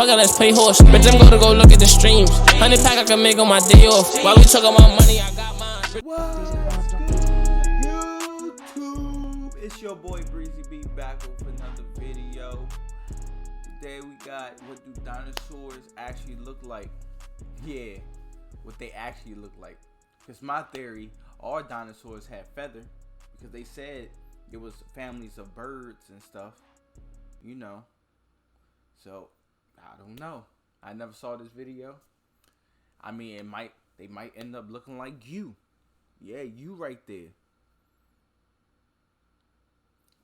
Okay, let's play horse. Bitch, I'm gonna go look at the streams. 100 pack I can make on my day off. While we talk about money, I got mine. What's good, YouTube? It's your boy BreezyBYT back with another video. Today we got what do dinosaurs actually look like? Yeah, what they actually look like. Because my theory, all dinosaurs had feather because they said it was families of birds and stuff, you know. So I don't know. I never saw this video. I mean, they might end up looking like you. Yeah, you right there.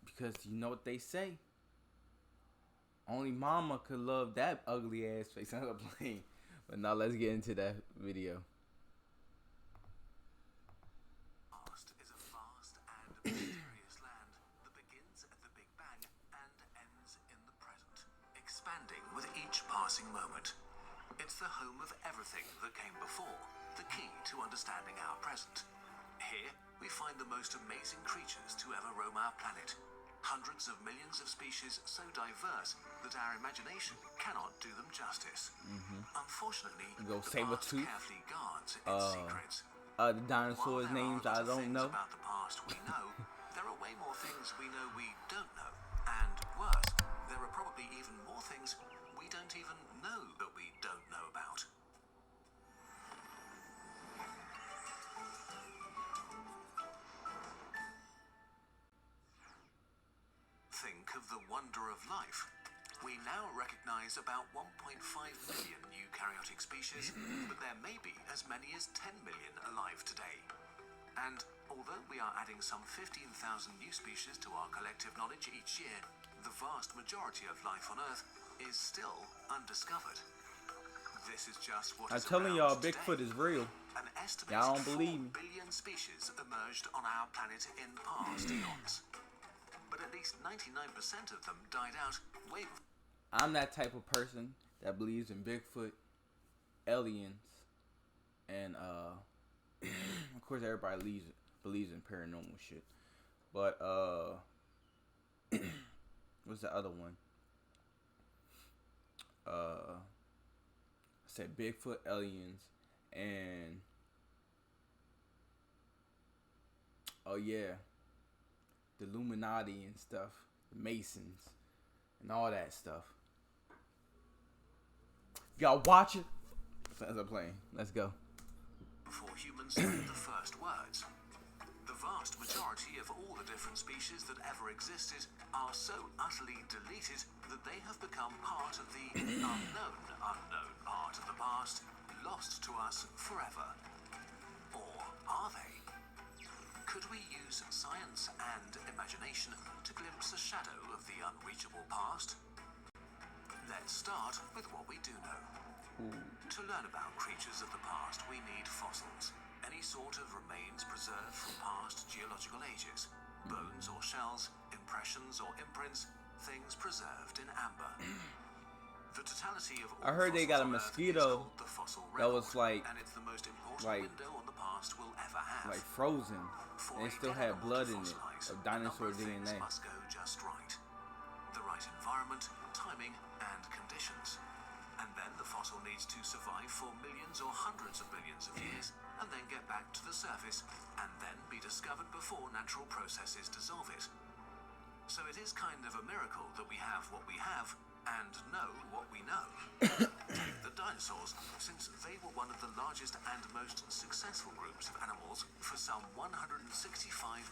Because you know what they say. Only mama could love that ugly ass face. I'm playing. But now let's get into that video. Past is a vast and mysterious land that begins at the Big Bang and ends in the present, expanding with each passing moment. It's the home of everything that came before, the key to understanding our present. Here, we find the most amazing creatures to ever roam our planet. Hundreds of millions of species so diverse that our imagination cannot do them justice. Unfortunately, the past carefully guards its secrets. The dinosaurs' names I don't know. About the past we know, there are way more things we know we don't know. And worse, there are probably even more things we don't even know that we don't know about. Think of the wonder of life. We now recognize about 1.5 million eukaryotic species, but there may be as many as 10 million alive today. And although we are adding some 15,000 new species to our collective knowledge each year, the vast majority of life on Earth is still undiscovered. This is just what I'm telling y'all, Bigfoot is real. An estimated Y'all don't believe 4 me. billion species emerged on our planet in past eons. But at least 99% of them died out way before. I'm that type of person that believes in Bigfoot, aliens, and of course everybody believes in paranormal shit. But what's the other one? I said Bigfoot, aliens, and oh yeah, the Illuminati and stuff, the Masons, and all that stuff. Y'all watch it? As I'm playing, let's go. Before humans spoke the first words. The vast majority of all the different species that ever existed are so utterly deleted that they have become part of the unknown part of the past, lost to us forever. Or are they? Could we use science and imagination to glimpse a shadow of the unreachable past? Let's start with what we do know. To learn about creatures of the past, we need fossils, any sort of remains preserved from past geological ages, bones or shells, impressions or imprints, things preserved in amber. The totality of all I heard they got a fossils on Earth is mosquito called the fossil that was record, like and it's the most important window on the past we'll ever have. like frozen, For and it a still dead had animal blood to in it fossilize, of a dinosaur number of things DNA. must go just right. The right environment, timing, and conditions. And then the fossil needs to survive for millions or hundreds of millions of years, and then get back to the surface, and then be discovered before natural processes dissolve it. So it is kind of a miracle that we have what we have, and know what we know. Take the dinosaurs, since they were one of the largest and most successful groups of animals for some 165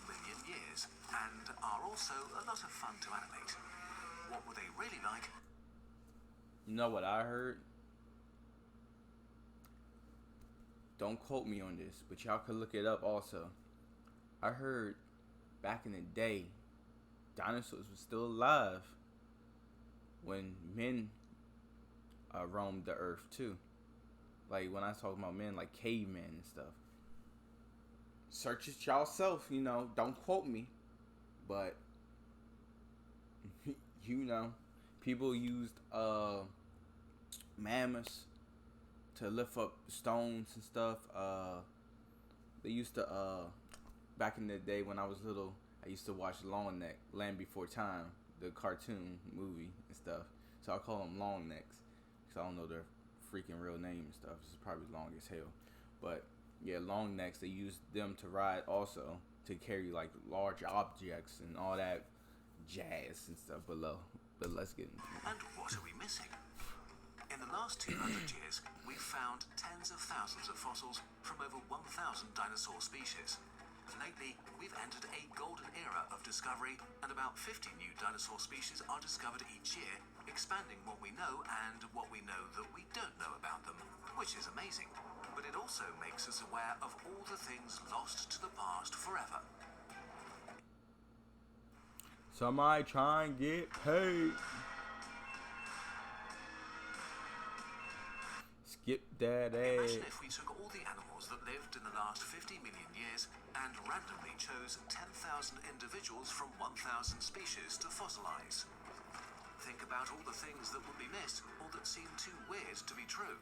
million years, and are also a lot of fun to animate. What were they really like? You know what I heard? Don't quote me on this, but y'all could look it up also. I heard back in the day, dinosaurs were still alive when men roamed the earth too. Like when I talk about men, like cavemen and stuff. Search it yourself, you know. Don't quote me, but you know, people used mammoths to lift up stones and stuff. They used to back in the day when I was little, I used to watch Long Neck, Land Before Time, the cartoon movie and stuff. So I call them long necks. because I don't know their freaking real name and stuff. It's probably long as hell. But yeah, long necks, they use them to ride also, to carry like large objects and all that jazz and stuff below. But let's get into it. And what are we missing? In the last 200 years, we've found tens of thousands of fossils from over 1,000 dinosaur species. Lately, we've entered a golden era of discovery, and about 50 new dinosaur species are discovered each year, expanding what we know and what we know that we don't know about them, which is amazing. But it also makes us aware of all the things lost to the past forever. Somebody try and get paid. Skip that ass. Imagine if we took all the animals that lived in the last 50 million years and randomly chose 10,000 individuals from 1,000 species to fossilize. Think about all the things that would be missed or that seem too weird to be true.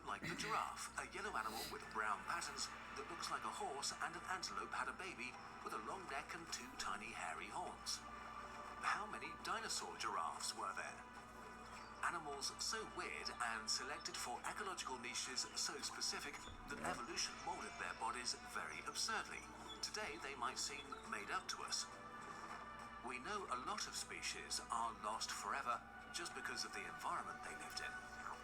Like the giraffe, a yellow animal with brown patterns that looks like a horse, and an antelope had a baby with a long neck and 2 tiny hairy horns. How many dinosaur giraffes were there? Animals so weird and selected for ecological niches so specific that evolution molded their bodies very absurdly. Today they might seem made up to us. We know a lot of species are lost forever just because of the environment they lived in.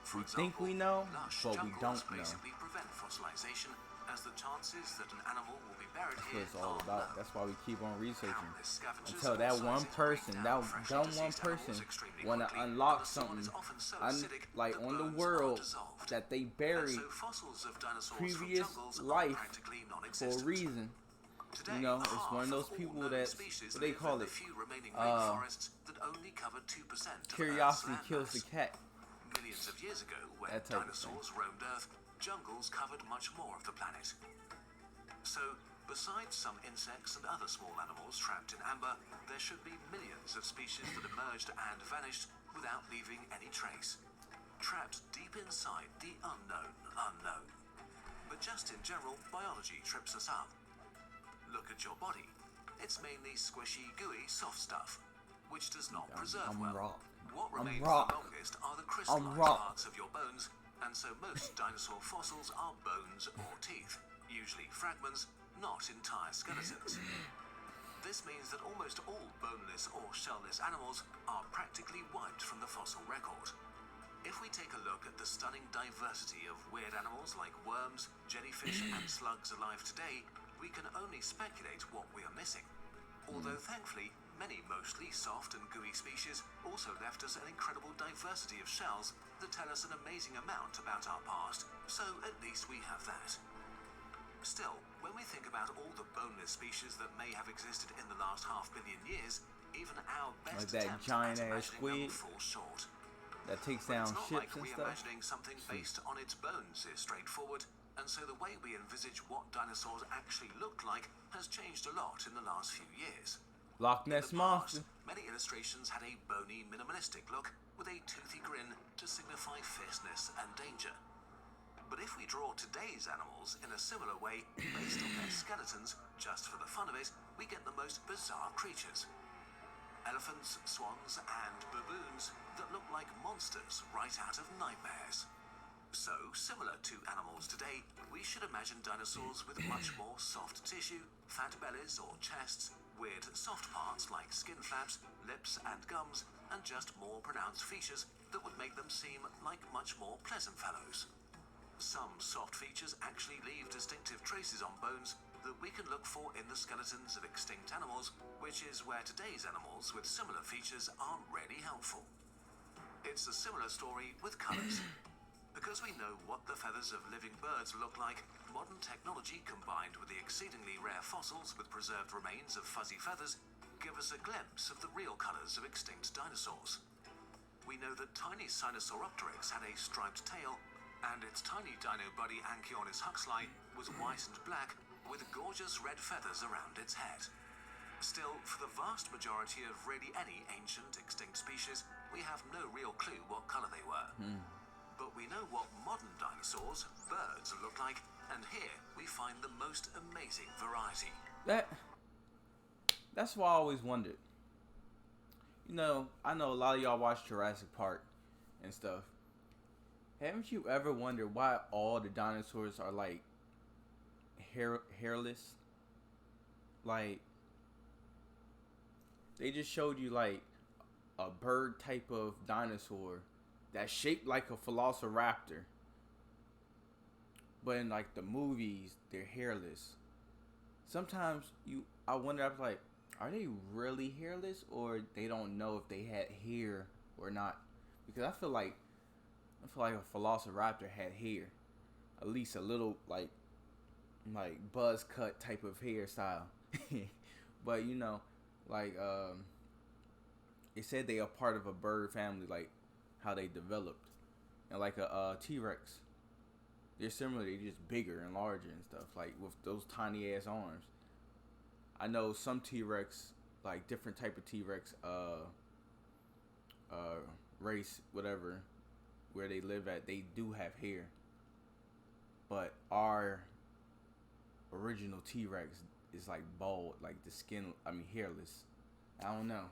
For We think we know, lush but we jungles don't know. basically prevent fossilization, as the chances that an animal will be buried That's here what it's all are about. low. That's why we keep on researching. Countless scavengers Until that all one sizes person, break that down freshly dumb one deceased person, animals extremely want to quickly, unlock but the soil something, is often so acidic like that on the bones world, are dissolved. that they And buried so fossils of dinosaurs previous from jungles are life practically for a non-existent. reason. Today, You know, it's half one of those all people known that, species what they live call in it, the few remaining rainforests that only cover 2% of curiosity Earth's kills the landmass. cat. Millions of years ago, when That type of dinosaurs roamed Earth, jungles covered much more of the planet. So, besides some insects and other small animals trapped in amber, there should be millions of species that emerged and vanished without leaving any trace. Trapped deep inside the unknown unknown. But just in general, biology trips us up. Look at your body. It's mainly squishy, gooey, soft stuff, which does not preserve I'm well. rock. What I'm remains rock. the longest are the crystallized rock. parts of your bones, and so most dinosaur fossils are bones or teeth, usually fragments, not entire skeletons. This means that almost all boneless or shellless animals are practically wiped from the fossil record. If we take a look at the stunning diversity of weird animals like worms, jellyfish, and slugs alive today, we can only speculate what we are missing. Although thankfully, many mostly soft and gooey species also left us an incredible diversity of shells that tell us an amazing amount about our past, so at least we have that. Still, when we think about all the boneless species that may have existed in the last 500 million years, even our best Like that attempt giant at ass imagining them squid falls short. that takes But down it's not ships like and stuff. reimagining something based on its bones is straightforward, and so the way we envisage what dinosaurs actually looked like has changed a lot in the last few years. Loch In the Ness Monster. past, many illustrations had a bony, minimalistic look with a toothy grin to signify fierceness and danger. But if we draw today's animals in a similar way, based on their skeletons, just for the fun of it, we get the most bizarre creatures. Elephants, swans, and baboons that look like monsters right out of nightmares. So, similar to animals today, we should imagine dinosaurs with much more soft tissue, fat bellies or chests, weird soft parts like skin flaps, lips and gums, and just more pronounced features that would make them seem like much more pleasant fellows. Some soft features actually leave distinctive traces on bones that we can look for in the skeletons of extinct animals, which is where today's animals with similar features are really helpful. It's a similar story with colours. Because we know what the feathers of living birds look like, modern technology combined with the exceedingly rare fossils with preserved remains of fuzzy feathers give us a glimpse of the real colours of extinct dinosaurs. We know that tiny Sinosauropteryx had a striped tail, and its tiny dino buddy Anchiornis huxley was white and black with gorgeous red feathers around its head. Still, for the vast majority of really any ancient extinct species, we have no real clue what colour they were. But we know what modern dinosaurs, birds, look like, and here we find the most amazing variety. That's why I always wondered. You know, I know a lot of y'all watch Jurassic Park and stuff. Haven't you ever wondered why all the dinosaurs are like hairless? Like they just showed you like a bird type of dinosaur that's shaped like a velociraptor, but in like the movies they're hairless. Sometimes I wonder, I'm like, are they really hairless or they don't know if they had hair or not? Because I feel like a velociraptor had hair, at least a little like buzz cut type of hairstyle. But like it said they are part of a bird family, like how they developed, and like a T-Rex. They're similar. They're just bigger and larger and stuff, like with those tiny ass arms. I know some T-Rex, like different type of T-Rex, race, whatever, where they live at, they do have hair. But our original T-Rex is like bald, like the skin, hairless. I don't know.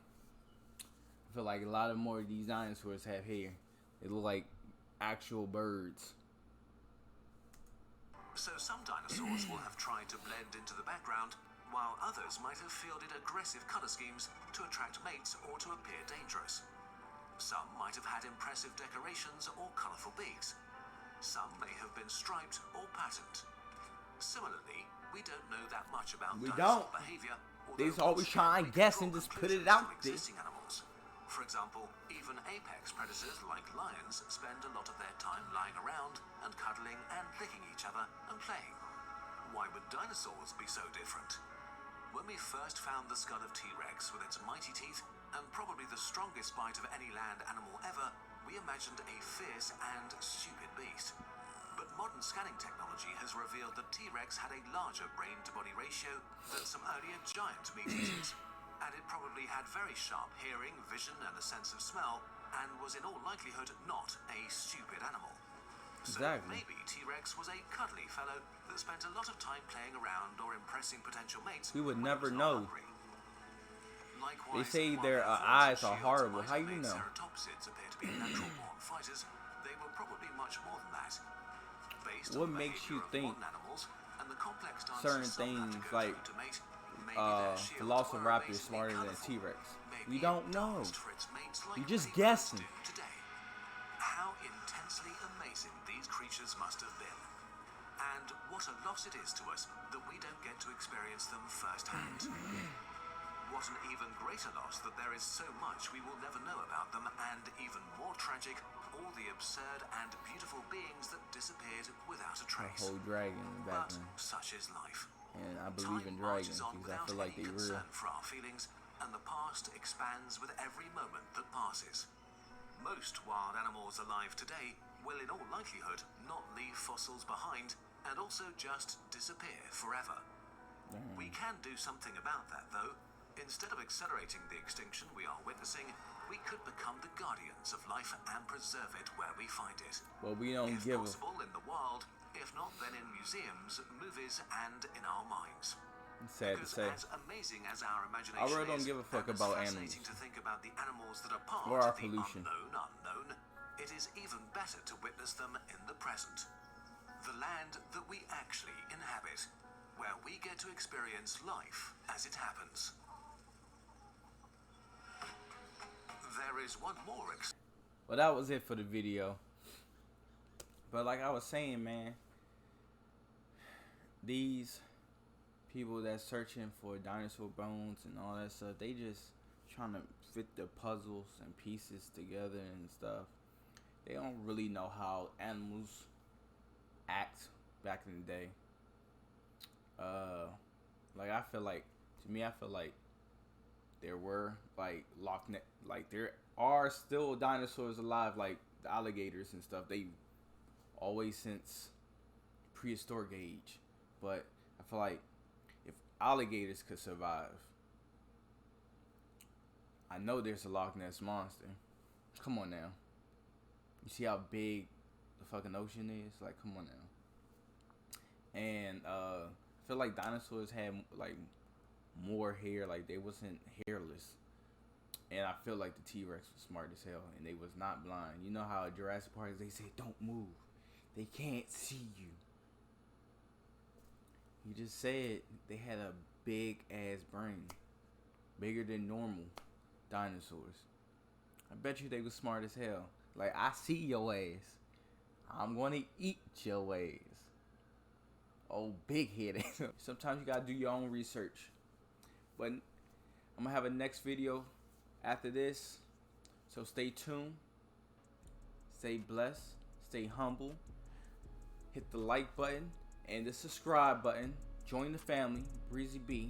I feel like a lot of more of these dinosaurs have hair. They look like actual birds. So some dinosaurs will have tried to blend into the background, while others might have fielded aggressive colour schemes to attract mates or to appear dangerous. Some might have had impressive decorations or colourful beaks. Some may have been striped or patterned. Similarly, we don't know that much about dinosaur behaviour. They just always try and guess and just put it out there. Existing animals. For example, even apex predators like lions spend a lot of their time lying around and cuddling and licking each other and playing. Why would dinosaurs be so different? When we first found the skull of T-Rex with its mighty teeth and probably the strongest bite of any land animal ever, we imagined a fierce and stupid beast. But modern scanning technology has revealed that T-Rex had a larger brain-to-body ratio than some earlier giant meat-eaters. And it probably had very sharp hearing, vision, and a sense of smell, and was in all likelihood not a stupid animal. So Exactly. maybe T-Rex was a cuddly fellow that spent a lot of time playing around or impressing potential mates. We would when he never was know. not hungry. Likewise, They say while their horns and eyes are shields horrible. might How have you made know? ceratopsids appear to be natural-born fighters, they were probably much more than that. Based What on the makes you behavior of think modern animals and the complex dances certain some have to things go like through to mate, maybe their shields were Velociraptor is amazingly smarter than a colourful. T-Rex? Maybe We don't it know. danced for its mates like You're just many birds guessing. do today. How intensely amazing these creatures must have been. And what a loss it is to us that we don't get to experience them firsthand. What an even greater loss that there is so much we will never know about them, and even more tragic, all the absurd and beautiful beings that disappeared without a A trace. whole dragon in the But background. such is life. And I believe in Time dragons marches on because I without feel like any they real. concern for our feelings, and the past expands with every moment that passes. Most wild animals alive today will in all likelihood not leave fossils behind, and also just disappear forever. We can do something about that though. Instead of accelerating the extinction we are witnessing, we could become the guardians of life and preserve it where we find it. Well, we don't If give a. possible, in the wild, if not, then in museums, movies, and in our minds. It's sad to Because say. as amazing as our imagination I really don't is, give a fuck and as about fascinating animals. to think about the animals that are part Or our of the pollution. unknown, it is even better to witness them in the present. The land that we actually inhabit, where we get to experience life as it happens. There is one more Well, that was it for the video. But like I was saying, man, these people that's searching for dinosaur bones and all that stuff, they just trying to fit the puzzles and pieces together and stuff. They don't really know how animals act back in the day. Like I feel like, to me, I feel like there were like Loch Ness, like there are still dinosaurs alive, like the alligators and stuff. They always since prehistoric age, but I feel like if alligators could survive, I know there's a Loch Ness monster. Come on now, you see how big the fucking ocean is? Like, come on now. And I feel like dinosaurs had like more hair, like they wasn't hairless. And I feel like the T-Rex was smart as hell, and they was not blind. You know how at Jurassic Park they say, don't move. They can't see you. You just said they had a big ass brain. Bigger than normal dinosaurs. I bet you they was smart as hell. Like, I see your ass. I'm gonna eat your ass. Oh, big head. Sometimes you gotta do your own research. But I'm gonna have a next video after this. So stay tuned. Stay blessed. Stay humble. Hit the like button and the subscribe button. Join the family, BreezyB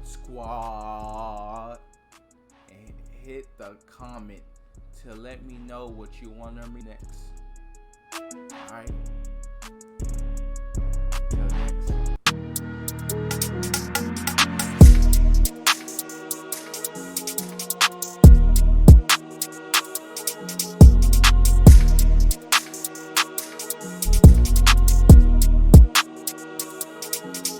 Squad. And hit the comment to let me know what you want to me next. Alright.